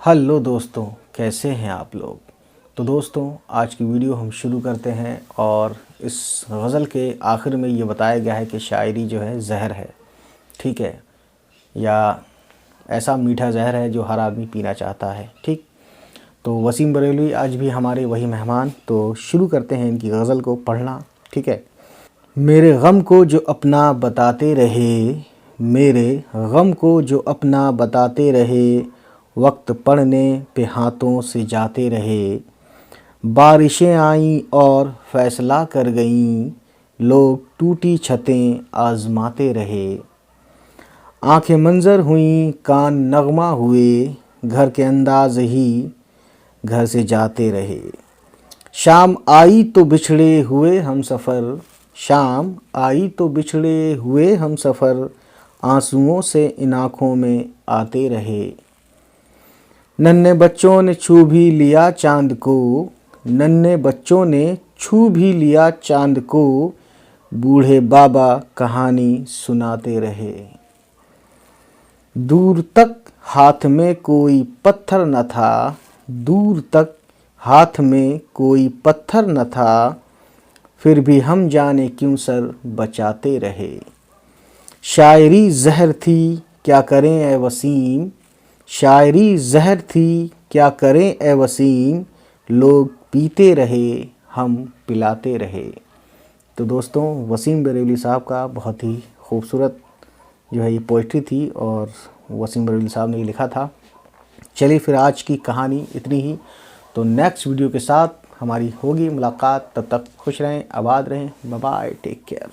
Hello दोस्तों, कैसे हैं आप लोग। तो दोस्तों, आज की वीडियो हम शुरू करते हैं और इस गज़ल के आखिर में ये बताया गया है कि शायरी जो है ज़हर है, ठीक है, या ऐसा मीठा ज़हर है जो हर आदमी पीना चाहता है। ठीक, तो वसीम बरेलवी आज भी हमारे वही मेहमान। तो शुरू करते हैं इनकी गज़ल को पढ़ना। ठीक है। मेरे गम को जो अपना बताते रहे, मेरे गम को जो अपना बताते रहे, वक्त पड़ने पे हाथों से जाते रहे। बारिशें आईं और फैसला कर गईं, लोग टूटी छतें आजमाते रहे। आंखें मंजर हुईं, कान नगमा हुए, घर के अंदाज ही घर से जाते रहे। शाम आई तो बिछड़े हुए हम सफ़र, शाम आई तो बिछड़े हुए हम सफ़र, आंसुओं से इन आँखों में आते रहे। नन्हे बच्चों ने छू भी लिया चाँद को, नन्हे बच्चों ने छू भी लिया चाँद को, बूढ़े बाबा कहानी सुनाते रहे। दूर तक हाथ में कोई पत्थर न था, दूर तक हाथ में कोई पत्थर न था, फिर भी हम जाने क्यों सर बचाते रहे। शायरी जहर थी क्या करें ए वसीम, शायरी जहर थी क्या करें ए वसीम, लोग पीते रहे हम पिलाते रहे। तो दोस्तों, वसीम बरेलवी साहब का बहुत ही खूबसूरत जो है ये पोइट्री थी और वसीम बरेलवी साहब ने ये लिखा था। चलिए फिर आज की कहानी इतनी ही। तो नेक्स्ट वीडियो के साथ हमारी होगी मुलाकात। तब तक खुश रहें, आबाद रहें। Bye bye, take care.